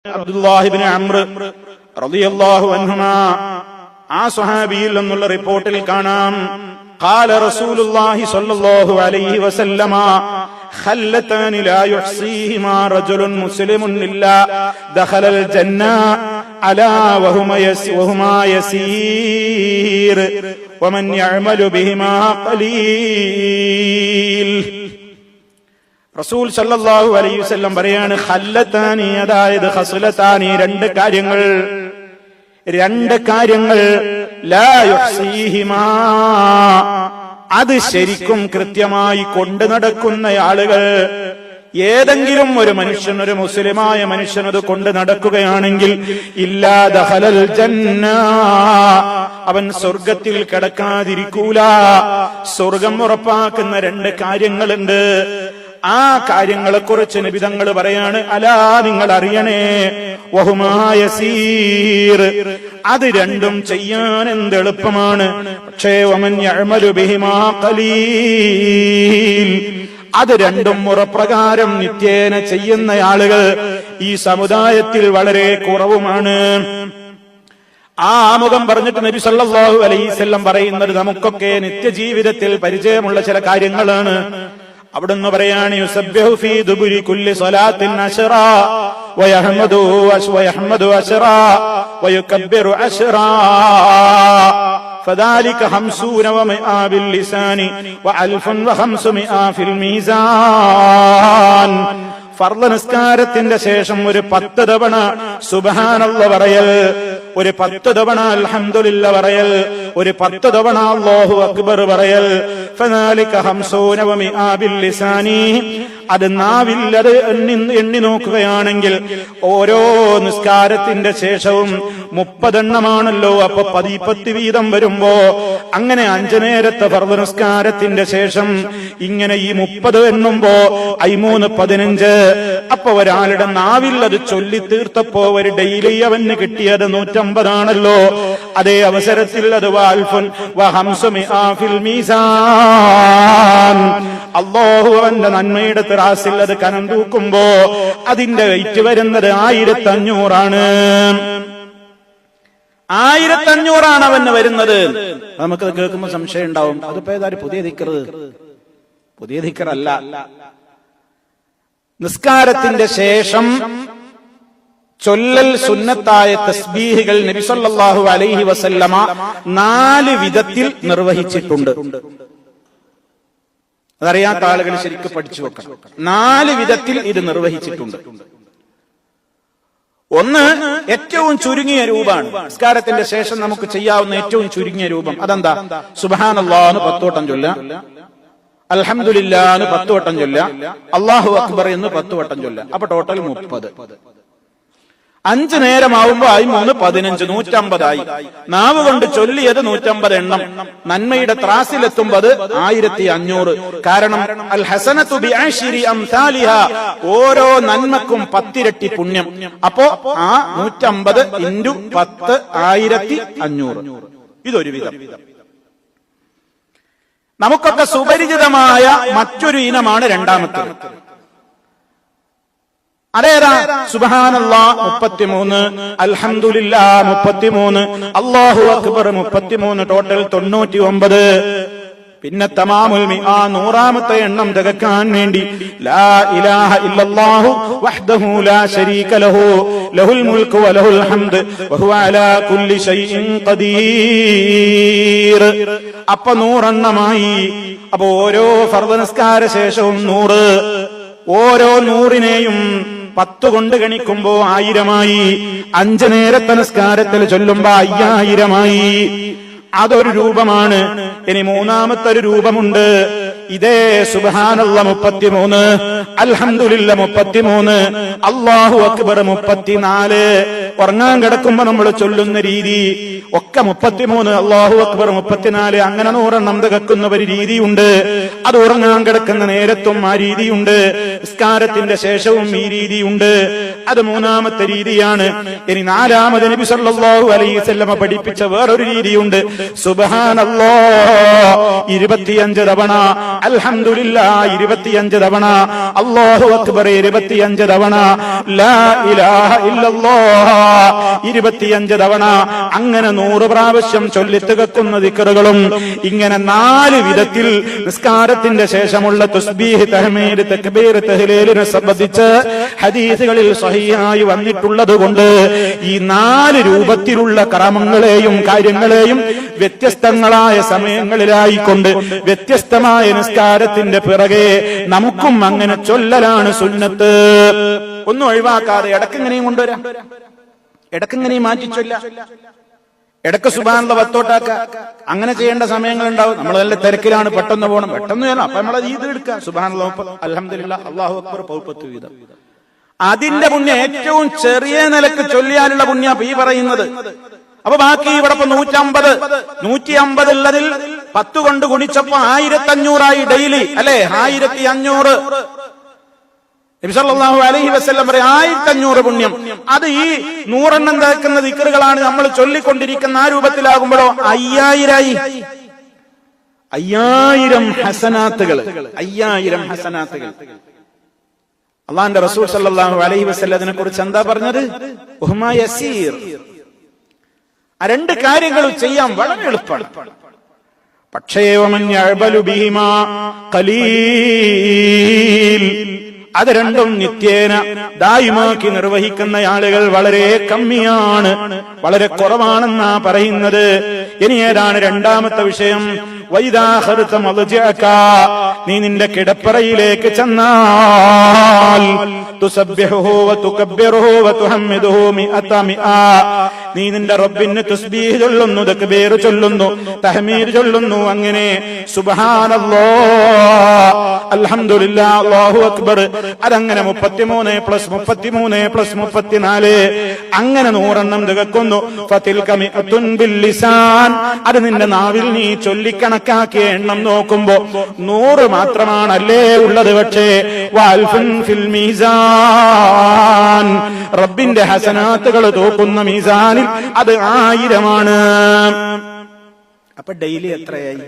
അബ്ദുല്ലാഹി ഇബ്നു അംർ റളിയല്ലാഹു അൻഹുമാ ആ സ്വഹാബിയിൽ നിന്നുള്ള റിപ്പോർട്ടിൽ കാണാം ഖാല റസൂലുള്ളാഹി സ്വല്ലല്ലാഹു അലൈഹി വസല്ലമ ഖല്ലതാനി ലാ യുഹ്സീഹിമാ റജുലുൻ മുസ്ലിമുൻ ഇല്ലാ ദഖലൽ ജന്ന അലാ വഹുമാ യസീർ വമൻ യഅമലു ബിഹിമാ ഖലീൽ. റസൂൽ സല്ലല്ലാഹു അലൈഹി വസല്ലം പറയാണ് ഖല്ലതാനി, അതായത് ഖസ്ലതാനി, രണ്ട് കാര്യങ്ങൾ ലാ യുഹ്സീഹിമാ, അത് ശരിക്കും കൃത്യമായി കൊണ്ടു നടക്കുന്ന ആളുകൾ, ഏതെങ്കിലും ഒരു മനുഷ്യൻ, ഒരു മുസ്ലിമായ മനുഷ്യൻ അത് കൊണ്ട് നടക്കുകയാണെങ്കിൽ ഇല്ലാ ദഖലൽ ജന്ന, അവൻ സ്വർഗത്തിൽ കടക്കാതിരിക്കൂല. സ്വർഗം ഉറപ്പാക്കുന്ന രണ്ട് കാര്യങ്ങളുണ്ട്. ആ കാര്യങ്ങളെക്കുറിച്ച് നബി തങ്ങൾ പറയാണ്, അലാ, നിങ്ങൾ അറിയണേ, വഹുമാ യസീർ, അത് രണ്ടും ചെയ്യാൻ എന്ത് എളുപ്പമാണ്. പക്ഷേ വമൻ യഅമലു ബിഹിമാ ഖലീൽ, അത് രണ്ടും മുറപ്രകാരം നിത്യേന ചെയ്യുന്ന ആളുകൾ ഈ സമുദായത്തിൽ വളരെ കുറവുമാണ്. ആ ആമുഖം പറഞ്ഞിട്ട് നബി സല്ലല്ലാഹു അലൈഹി വസല്ലം പറയുന്നത് നമുക്കൊക്കെ നിത്യജീവിതത്തിൽ പരിചയമുള്ള ചില കാര്യങ്ങളാണ്. അവിടുന്ന് പറയാണ്, യുസബ്ബിഹു ഫീ ദുബുരി കുല്ലി സ്വലാത്തിൻ അശ്റാ വയഹ്മദു അശ്റാ വയുകബ്ബിറു അശ്റാ فذلك 50 و100 باللسان و1500 في الميزان. ഫർള് നിസ്കാരത്തിന്റെ ശേഷം ഒരു 10 തവണ സുബ്ഹാനല്ലാഹ് പറയൽ, ഒരു 10 തവണ അൽഹംദുലില്ലാഹ് പറയൽ, ഒരു 10 തവണ അല്ലാഹു അക്ബർ പറയൽ. ഫദാലിക 50 و100 باللسان, അത് നാവിൽ അത് എണ്ണി നോക്കുകയാണെങ്കിൽ ഓരോ നിസ്കാരത്തിന്റെ ശേഷവും 30 എണ്ണമാണല്ലോ. അപ്പൊ 10 വീതം വരുമ്പോ അങ്ങനെ 5 നേരത്തെ ഫർള് നിസ്കാരത്തിന്റെ ശേഷം ഇങ്ങനെ ഈ 30 എണ്ണുമ്പോ 3 15. അപ്പൊ ഒരാളുടെ നാവിൽ അത് ചൊല്ലി തീർത്തപ്പോ ഒരു ഡെയിലി അവന് കിട്ടിയത് 150 ആണല്ലോ. അതേ അവസരത്തിൽ അത് അല്ലാഹു അവന്റെ നന്മയുടെ ത്രാസിൽ അത് കനം തൂക്കുമ്പോ അതിന്റെ വെയിറ്റ് വരുന്നത് 1500 ആണ്. 1500 അവന് വരുന്നത്. നമുക്കത് കേൾക്കുമ്പോ സംശയം ഉണ്ടാവും, അതിപ്പോ ഏതായാലും പുതിയ ദിക്റല്ല. നിസ്കാരത്തിന്റെ ശേഷം ചൊല്ലൽ സുന്നത്തായ തസ്ബീഹുകൾ നബി സല്ലല്ലാഹു അലൈഹി വസല്ലമ 4 വിധത്തിൽ നിർവഹിച്ചിട്ടുണ്ട്. അതറിയാത്ത ആളുകൾ ശരിക്കും പഠിച്ചു വെക്കണം. 4 വിധത്തിൽ ഇത് നിർവഹിച്ചിട്ടുണ്ട്. ഒന്ന്, ഏറ്റവും ചുരുങ്ങിയ രൂപമാണ്. നിസ്കാരത്തിന്റെ ശേഷം നമുക്ക് ചെയ്യാവുന്ന ഏറ്റവും ചുരുങ്ങിയ രൂപം അതെന്താ? സുബ്ഹാനല്ലാഹ് എന്ന് 10 വട്ടം ചൊല്ല, അൽഹംദുലില്ലാഹ് എന്ന് 10 വട്ടം ചൊല്ല, അല്ലാഹു അക്ബർ എന്ന് 10 വട്ടം ചൊല്ല. അപ്പൊ ടോട്ടൽ 30. 5 നേരമാവുമ്പോ 3 15 150 ആയി. നാവ് കൊണ്ട് ചൊല്ലിയത് 150 എണ്ണം. നന്മയുടെ ത്രാസിലെത്തുമ്പോൾ 1500. കാരണം അൽ ഹസനതു ബിഅശ്രി അംസാലിഹാ, ഓരോ നന്മക്കും 10 ഇരട്ടി പുണ്യം. അപ്പോ ആ 150 × 10 1500. ഇതൊരു വിധം. നമുക്കൊക്കെ സുപരിചിതമായ മറ്റൊരു ഇനമാണ് രണ്ടാമത്തെ. അതേതാ? സുബ്ഹാനല്ലാഹ് 33, അൽഹംദുലില്ലാഹ് 33, അല്ലാഹു അക്ബർ 33, ടോട്ടൽ 99. പിന്നെ തമാമുൽ മിആ, 100ാമത്തെ എണ്ണം തികക്കാൻ വേണ്ടി ലാ ഇലാഹ ഇല്ലല്ലാഹു വഹ്ദഹു ലാ ശരീക ലഹു ലഹുൽ മുൽക്കു വലഹുൽ ഹംദ് വഹുവ അലാ കുല്ലി ഷൈഇൻ ഖദീർ. അപ്പൊ 100 എണ്ണമായി. അപ്പൊ ഓരോ ഫർദ് നിസ്കാര ശേഷവും 100, ഓരോ 100നെയും 10 കൊണ്ട് ഗണിക്കുമ്പോ 1000മായി. 5 നേരത്തെ നിസ്കാരത്തിൽ ചൊല്ലുമ്പോ 5000മായി. അതൊരു രൂപമാണ്. ഇനി മൂന്നാമത്തെ ഒരു രൂപമുണ്ട്. ഇതേ സുബ്ഹാനല്ലാഹ് 33, അൽഹംദുലില്ലാഹ് 33, അല്ലാഹു അക്ബർ 34. ഉറങ്ങാൻ കിടക്കുമ്പോ നമ്മൾ ചൊല്ലുന്ന രീതി ഒക്കെ 33, അല്ലാഹു അക്ബർ 34, അങ്ങനെ 100 എണ്ണം തികക്കുന്ന ഒരു രീതിയുണ്ട്. അത് ഉറങ്ങാൻ കിടക്കുന്ന നേരത്തും ആ രീതിയുണ്ട്, നിസ്കാരത്തിന്റെ ശേഷവും ഈ രീതിയുണ്ട്. അത് മൂന്നാമത്തെ രീതിയാണ്. ഇനി 4ാമത് നബി സല്ലല്ലാഹു അലൈഹി വസല്ലമ പഠിപ്പിച്ച വേറൊരു രീതിയുണ്ട്. സുബ്ഹാനല്ലാഹ് 25 തവണ, അൽഹംദുലില്ലാഹ് 25 തവണ, അല്ലാഹു അക്ബർ 25 തവണ, ലാ ഇലാഹ ഇല്ലല്ലാഹ് 25 തവണ, അങ്ങനെ 100 പ്രാവശ്യം ചൊല്ലിത്തുകക്കുന്ന ദിക്റുകളും ഇങ്ങനെ 4 വിധത്തിൽ നിസ്കാരത്തിന്റെ ശേഷമുള്ള തസ്ബീഹ്, തഹ്മീദ്, തക്ബീർ, തഹ്ലീലിനെ സംബന്ധിച്ച് ഹദീസുകളിൽ സ്വഹീഹായി വന്നിട്ടുള്ളത് കൊണ്ട് ഈ 4 രൂപത്തിലുള്ള ക്രമങ്ങളെയും കാര്യങ്ങളെയും വ്യത്യസ്തങ്ങളായ സമയങ്ങളിലായിക്കൊണ്ട് വ്യത്യസ്തമായ നിസ്കാരത്തിന്റെ പിറകെ നമുക്കും അങ്ങനെ ചൊല്ലലാണ് സുന്നത്ത്. ഒന്നും ഒഴിവാക്കാതെ ഇടക്കിങ്ങനെയും കൊണ്ടുവരാം, ഇടക്കിങ്ങനെയും മാറ്റി ചൊല്ലാം, ഇടക്ക് സുബ്ഹാനല്ലാഹ് വത്തോട്ടാക്ക. അങ്ങനെ ചെയ്യേണ്ട സമയങ്ങളുണ്ടാവും. നമ്മൾ നല്ല തിരക്കിലാണ്, പെട്ടെന്ന് പോകണം, പെട്ടെന്ന് ചെയ്യണം. അപ്പൊ നമ്മളത് ഇത് എടുക്കുക, സുബ്ഹാനല്ലാഹ്, അൽഹംദുലില്ലാഹ്, അല്ലാഹു അക്ബർ 10 വീതം. അതിന്റെ പുണ്യം ഏറ്റവും ചെറിയ നിലക്ക് ചൊല്ലിയാലുള്ള പുണ്യ ഈ പറയുന്നത്. അപ്പൊ ബാക്കി ഇവിടെ 150 ഉള്ളതിൽ 10 കൊണ്ട് ഗുണിച്ചപ്പോ 1500 ഡെയിലി, അല്ലെ? 1500 നബി സല്ലല്ലാഹു അലൈഹി വസല്ലം പറയും 1500 പുണ്യം. അത് ഈ 100 തേക്കുന്ന ദിക്റുകളാണ് നമ്മൾ ചൊല്ലിക്കൊണ്ടിരിക്കുന്ന ആ രൂപത്തിലാകുമ്പോഴോ 5000 ഹസനാത്തുകൾ. 5000 ഹസനാത്തുകൾ. അള്ളാന്റെ റസൂൽ സല്ലല്ലാഹു അലൈഹി വസല്ലം അതിനെ കുറിച്ച് എന്താ പറഞ്ഞത്? ഉഹ്മാ യസീർ. ആ 2 കാര്യങ്ങൾ ചെയ്യാൻ വളരെ എളുപ്പമാണ്. പക്ഷേ വമൻ യഅബലു ബിഹിമാ ഖലീൽ, അത് രണ്ടും നിത്യേന ദായിമാക്കി നിർവഹിക്കുന്ന ആളുകൾ വളരെ കമ്മിയാണ്, വളരെ കുറവാണെന്നാ പറയുന്നത്. ഇനി ഏതാണ് രണ്ടാമത്തെ വിഷയം? വൈദാ ഖർത മദ്ജഅക, നീ നിന്റെ കിടപ്പറയിലേക്ക് ചെന്നാൽ തുസബ്ബിഹുഹു വതുകബ്ബിറുഹു വതുഹമ്മിദുഹു മിഅ, നീ നിന്റെ റബ്ബിന് തസ്ബീഹ് ചൊല്ലുന്നു, തക്ബീർ ചൊല്ലുന്നു, തഹ്മീദ് ചൊല്ലുന്നു. അങ്ങനെ സുബ്ഹാനല്ലാഹ്, അൽഹംദുലില്ലാഹ്, അല്ലാഹു അക്ബർ, അതങ്ങനെ 33 + 33 + 34 അങ്ങനെ 100 തികക്കുന്നു. ഫതിൽക മിഅത്തുൻ ബിൽ ലിസാൻ, അത് നിന്റെ നാവിൽ നീ ചൊല്ലിക്കണക്കാക്കിയ എണ്ണം നോക്കുമ്പോ 100 മാത്രമാണല്ലേ ഉള്ളത്. പക്ഷേ വഅൽഫുൻ ഫിൽ മീസാൻ, റബ്ബിന്റെ ഹസനാത്തുകൾ തൂക്കുന്ന മീസാനിൽ അത് 1000ആണ്. അപ്പൊ ഡെയിലി എത്രയായി?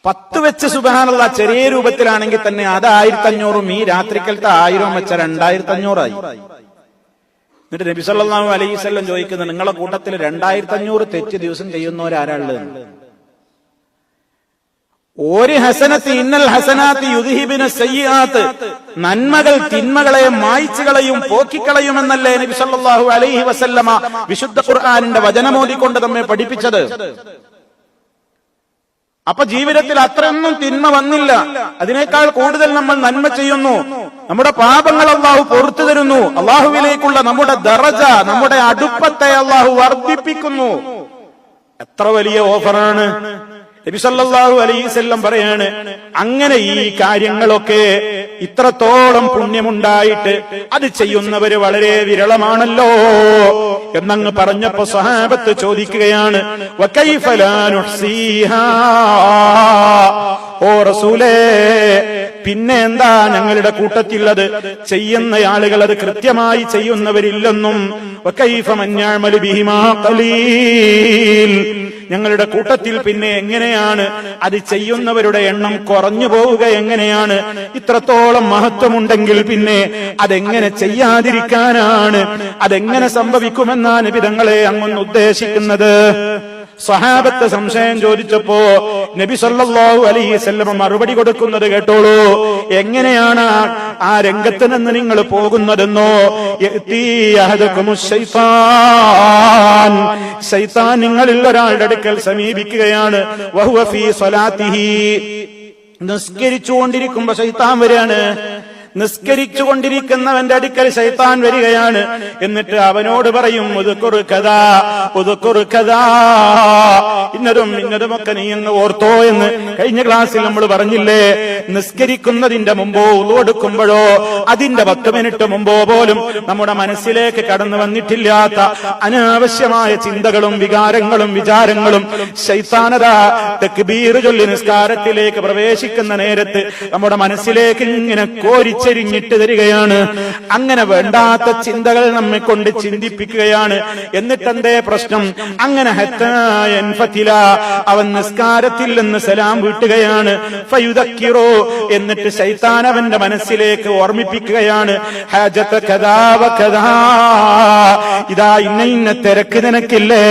10 വെച്ച് സുബ്ഹാനല്ലാഹ് ചെറിയ രൂപത്തിലാണെങ്കിൽ തന്നെ അത് 1500, ഈ രാത്രിക്കലത്തെ 1000 വെച്ച 2500 ആയി. എന്നിട്ട് നബി സല്ലല്ലാഹു അലൈഹി വസല്ലം ചോദിക്കുന്നത്, നിങ്ങളെ കൂട്ടത്തിൽ 2500 തെറ്റ് ദിവസം ചെയ്യുന്നവരാരാളുള്ളത്? ഒരു ഹസനത്ത്, ഇന്നൽ ഹസനാത്ത് യുദ്ഹിബിന സയ്യിആത്ത്, നന്മകൾ തിന്മകളെ മായ്ച്ചു കളയും, പോക്കിക്കളയുമെന്നല്ലേ നബി സല്ലല്ലാഹു അലൈഹി വസല്ലമ വിശുദ്ധ ഖുർആനിന്റെ വചനമോദിക്കൊണ്ട് നമ്മെ പഠിപ്പിച്ചത്. അപ്പൊ ജീവിതത്തിൽ അത്രയൊന്നും തിന്മ വന്നില്ല, അതിനേക്കാൾ കൂടുതൽ നമ്മൾ നന്മ ചെയ്യുന്നു. നമ്മുടെ പാപങ്ങൾ അല്ലാഹു പുറത്തു തരുന്നു. അല്ലാഹുവിലേക്കുള്ള നമ്മുടെ ദറജ, നമ്മുടെ അടുപ്പത്തെ അല്ലാഹു വർദ്ധിപ്പിക്കുന്നു. എത്ര വലിയ ഓഫറാണ്! നബി സല്ലല്ലാഹു അലൈഹി വസല്ലം പറയാണ്, അങ്ങനെ ഈ കാര്യങ്ങളൊക്കെ ഇത്രത്തോളം പുണ്യമുണ്ടായിട്ട് അത് ചെയ്യുന്നവര് വളരെ വിരളമാണല്ലോ എന്നങ്ങ് പറഞ്ഞപ്പോ സ്വഹാബത്ത് ചോദിക്കുകയാണ്, വകൈഫ ലാ നുഹ്സീഹാ, ഓ റസൂലേ, പിന്നെ എന്താ ഞങ്ങളുടെ കൂട്ടത്തിൽ അത് ചെയ്യുന്ന ആളുകൾ, അത് കൃത്യമായി ചെയ്യുന്നവരില്ലെന്നും, വകൈഫ മൻ യഅമലു ബിഹിമാ ഖലീൽ, ഞങ്ങളുടെ കൂട്ടത്തിൽ പിന്നെ എങ്ങനെയാണ് അത് ചെയ്യുന്നവരുടെ എണ്ണം കുറഞ്ഞു പോവുക? എങ്ങനെയാണ്? ഇത്രത്തോളം മഹത്വമുണ്ടെങ്കിൽ പിന്നെ അതെങ്ങനെ ചെയ്യാതിരിക്കാനാണ്? അതെങ്ങനെ സംഭവിക്കുമെന്നാണ് നബി തങ്ങളെ അങ്ങൊന്ന് ഉദ്ദേശിക്കുന്നത്? സഹാബത്ത് സംശയം ചോദിച്ചപ്പോ നബി സല്ലല്ലാഹു അലൈഹി വസല്ലം മറുപടി കൊടുക്കുന്നത് കേട്ടോളൂ. എങ്ങനെയാണ് ആ രംഗത്ത് നിന്ന് നിങ്ങൾ പോകുന്നതെന്നോ? ശൈത്താൻ നിങ്ങളിൽ ഒരാളുടെ അടുക്കൽ സമീപിക്കുകയാണ്. വഹുവ ഫീ സ്വലാത്തിഹി, നിസ്കരിച്ചുകൊണ്ടിരിക്കുമ്പോ ശൈത്താൻ വരികയാണ്. നിസ്കരിച്ചുകൊണ്ടിരിക്കുന്നവന്റെ അടുക്കൽ ശൈത്താൻ വരികയാണ്. എന്നിട്ട് അവനോട് പറയും, ഉദ്കുറു കദാ, ഉദ്കുറു കദാ, ഇന്നതും ഇന്നതുമൊക്കെ നീ എന്ന് ഓർത്തോ എന്ന് കഴിഞ്ഞ ക്ലാസ്സിൽ നമ്മൾ പറഞ്ഞില്ലേ. നിസ്കരിക്കുന്നതിന്റെ മുമ്പോ ഉളു എടുക്കുമ്പോഴോ അതിന്റെ 10 മിനിറ്റ് മുമ്പോ പോലും നമ്മുടെ മനസ്സിലേക്ക് കടന്നു വന്നിട്ടില്ലാത്ത അനാവശ്യമായ ചിന്തകളും വികാരങ്ങളും വിചാരങ്ങളും ശൈത്താനതാ തക്ബീർ ചൊല്ലി നിസ്കാരത്തിലേക്ക് പ്രവേശിക്കുന്ന നേരത്ത് നമ്മുടെ മനസ്സിലേക്ക് ഇങ്ങനെ കോരിച്ച് വലിച്ചെറിഞ്ഞിട്ട് തരികയാണ്. അങ്ങനെ വേണ്ടാത്ത ചിന്തകൾ നമ്മെ കൊണ്ട് ചിന്തിപ്പിക്കുകയാണ്. എന്നിട്ടെന്തേ പ്രശ്നം? അങ്ങനെ അവൻ നിസ്കാരത്തിൽ നിന്ന് സലാം വീട്ടുകയാണ്. ഫയുദക്കിറോ, എന്നിട്ട് ശൈത്താൻ അവന്റെ മനസ്സിലേക്ക് ഓർമ്മിപ്പിക്കുകയാണ്. ഹാജത കദാ വ കദാ, ഇതാ ഇന്ന ഇന്ന തിരക്ക് നിനക്കില്ലേ,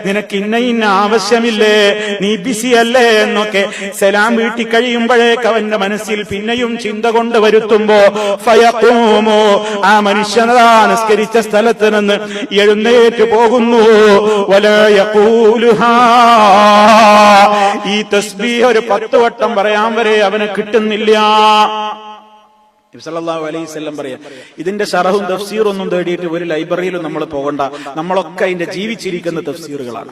നിനക്ക് ഇന്ന ഇന്ന ആവശ്യമില്ലേ, നീ ബിസി അല്ലേ എന്നൊക്കെ സലാം വീട്ടി കഴിയുമ്പോഴേക്ക് അവന്റെ മനസ്സിൽ പിന്നെയും ചിന്ത കൊണ്ട് വരുത്തുമ്പോ ഫയഖൂമു, ആ മനുഷ്യനതാ നിസ്കരിച്ച സ്ഥലത്ത് നിന്ന് എഴുന്നേറ്റ് പോകുന്നു. വലാ യഖൂലുഹാ, ഈ തസ്ബീഹ് ഒരു 10 വട്ടം പറയാൻ വരെ അവന് കിട്ടുന്നില്ല. നബി സല്ലല്ലാഹു അലൈഹി വസല്ലം പറയാ, ഇതിന്റെ ശറഹും തഫ്സീറും ഒന്നും തേടിയിട്ട് ഒരു ലൈബ്രറിയിലും നമ്മൾ പോകണ്ട, നമ്മളൊക്കെ അതിന്റെ ജീവിച്ചിരിക്കുന്ന തഫ്സീറുകളാണ്.